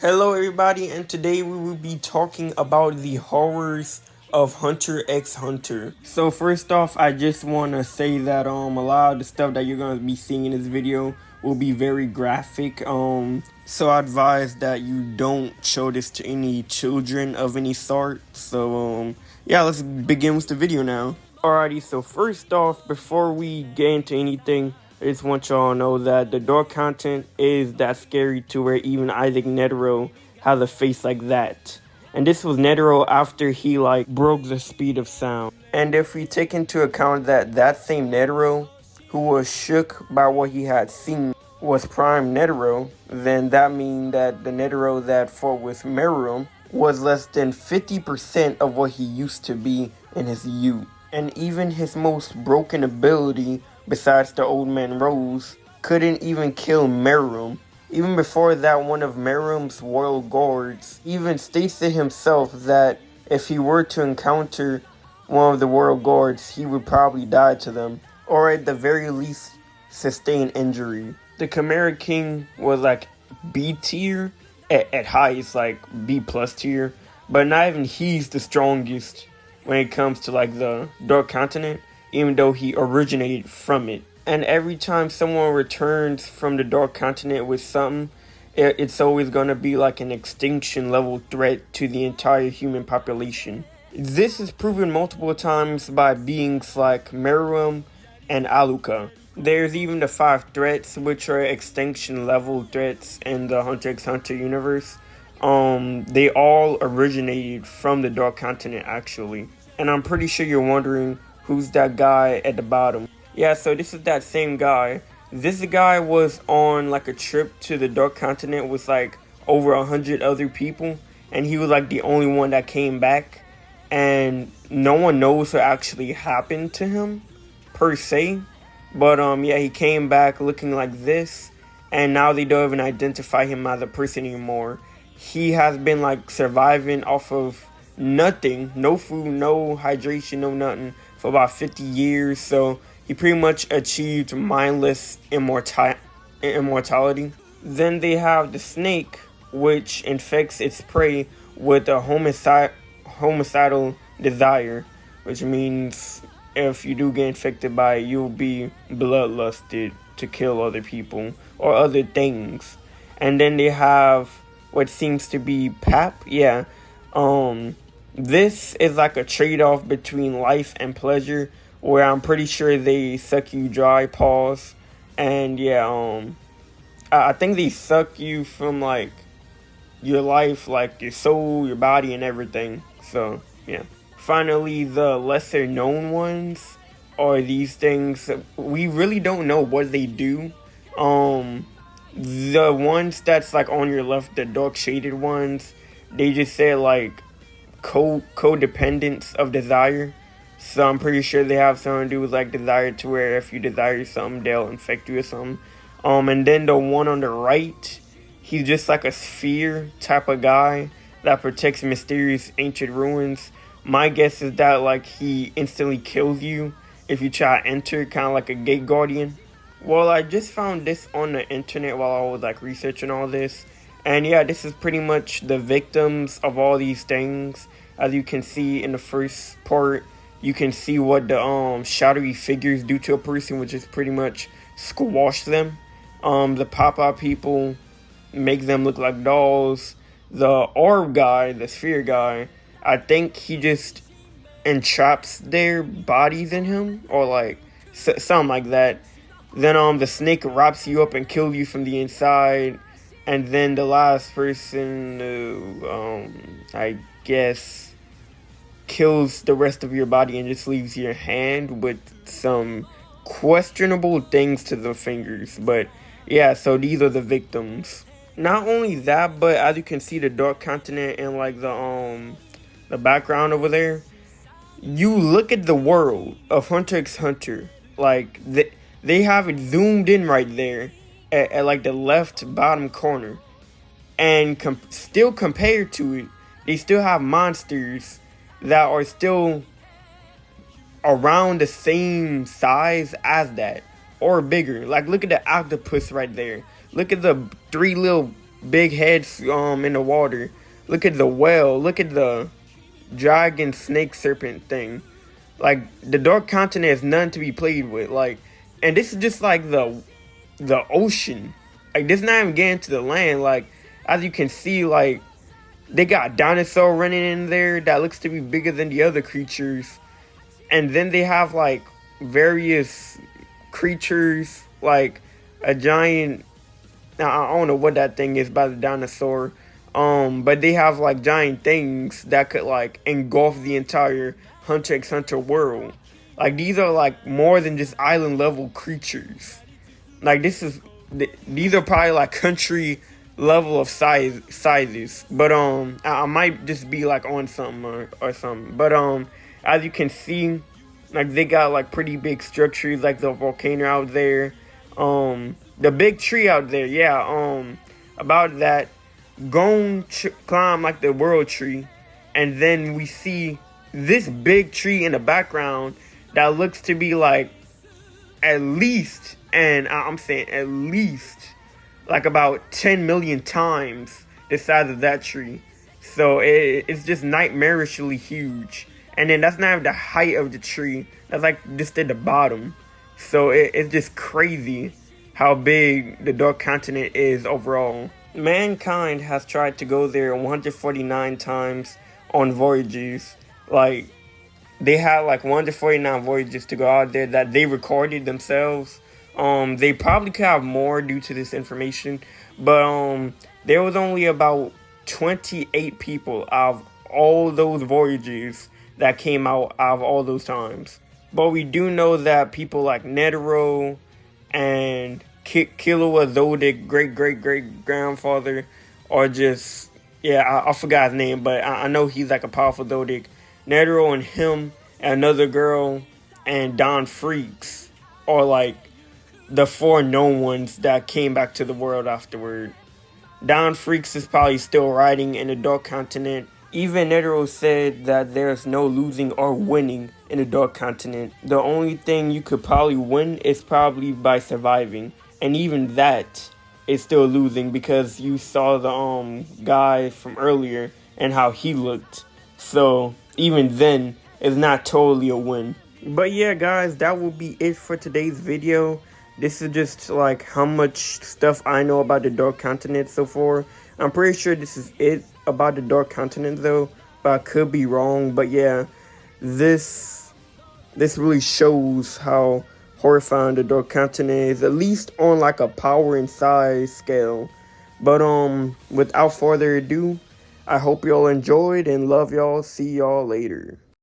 Hello, everybody, and today we will be talking about the horrors of Hunter x Hunter. So first off, I just want to say that a lot of the stuff that you're going to be seeing in this video will be very graphic. So I advise that you don't show this to any children of any sort. So yeah, let's begin with the video now. Alrighty, so first off, before we get into anything, I just want y'all to know that the dark content is that scary to where even Isaac Netero has a face like that. And this was Netero after he broke the speed of sound. And if we take into account that that same Netero who was shook by what he had seen was prime Netero, then that means that the Netero that fought with Meruem was less than 50% of what he used to be in his youth. And even his most broken ability, besides the Old Man Rose, couldn't even kill Meruem. Even before that, one of Meruem's royal guards even states to himself that if he were to encounter one of the royal guards, he would probably die to them, or at the very least, sustain injury. The Chimera King was like B tier, at highest like B plus tier, but not even he's the strongest when it comes to the Dark Continent, even though he originated from it. And every time someone returns from the Dark Continent with something, it's always gonna be like an extinction level threat to the entire human population. This is proven multiple times by beings like Meruem and Aluka. There's even the 5 threats, which are extinction level threats in the Hunter x Hunter universe. They all originated from the Dark Continent, actually. And I'm pretty sure you're wondering who's that guy at the bottom. Yeah, so this is that same guy. This guy was on a trip to the Dark Continent with over 100 other people, and he was the only one that came back, and no one knows what actually happened to him per se. But yeah, he came back looking like this, and now they don't even identify him as a person anymore. He has been surviving off of nothing, no food, no hydration, no nothing, for about 50 years. So he pretty much achieved mindless immortality. Then they have the snake, which infects its prey with a homicidal desire, which means if you do get infected by it, you'll be bloodlusted to kill other people or other things. And then they have what seems to be Pap. Yeah. This is a trade-off between life and pleasure, where I'm pretty sure they suck you dry, pause. And yeah, I think they suck you from your life, your soul, your body, and everything. So yeah. Finally, the lesser known ones are these things. We really don't know what they do. The ones that's on your left, the dark shaded ones, they just say codependence of desire. So I'm pretty sure they have something to do with desire, to where if you desire something, they'll infect you or something. And then the one on the right, he's just a sphere type of guy that protects mysterious ancient ruins. My guess is that he instantly kills you if you try to enter, kind of like a gate guardian. Well, I just found this on the internet while I was researching all this. And yeah, this is pretty much the victims of all these things. As you can see in the first part, you can see what the shadowy figures do to a person, which is pretty much squash them. The pop-out people make them look like dolls. The orb guy, the sphere guy, I think he just entraps their bodies in him, or something like that. Then the snake wraps you up and kills you from the inside. And then the last person, I guess, kills the rest of your body and just leaves your hand with some questionable things to the fingers. But yeah, so these are the victims. Not only that, but as you can see the Dark Continent and the background over there, you look at the world of Hunter x Hunter, they have it zoomed in right there at the left bottom corner, and still compared to it, they still have monsters that are still around the same size as that, or bigger. Look at the octopus right there. Look at the 3 little big heads in the water. Look at the whale. Look at the dragon snake serpent thing. Like, the dark continent is none to be played with. Like, and this is just like the ocean. Like, this not even getting to the land. Like, as you can see, like, they got dinosaur running in there that looks to be bigger than the other creatures. And then they have like various creatures, like a giant, I don't know what that thing is by the dinosaur. But they have like giant things that could like engulf the entire Hunter x Hunter world. Like, these are like more than just island level creatures. Like, these are probably like country level of sizes. But I might just be like on something or something. But as you can see, like, they got like pretty big structures, like the volcano out there, the big tree out there. Yeah. About that, go climb like the world tree, and then we see this big tree in the background that looks to be like at least, and I'm saying at least, like about 10 million times the size of that tree. So it's just nightmarishly huge. And then that's not even the height of the tree. That's like just at the bottom. So it's just crazy how big the dark continent is overall. Mankind has tried to go there 149 times on voyages. Like, they had like 149 voyages to go out there that they recorded themselves. They probably could have more due to this information, but there was only about 28 people out of all those voyages that came out of all those times. But we do know that people like Netero and Killua Zodic, great grandfather, are just, yeah, I forgot his name, but I know he's like a powerful Zodic. Netero and him and another girl and Don Freaks are like the 4 known ones that came back to the world afterward. Don Freaks is probably still riding in the Dark Continent. Even Netero said that there's no losing or winning in the Dark Continent. The only thing you could probably win is probably by surviving. And even that is still losing, because you saw the guy from earlier and how he looked. So even then, it's not totally a win. But yeah, guys, that will be it for today's video. This is just like how much stuff I know about the Dark Continent so far. I'm pretty sure this is it about the Dark Continent though, but I could be wrong. But yeah, this really shows how horrifying the Dark Continent is, at least on like a power and size scale. But without further ado, I hope y'all enjoyed and love y'all. See y'all later.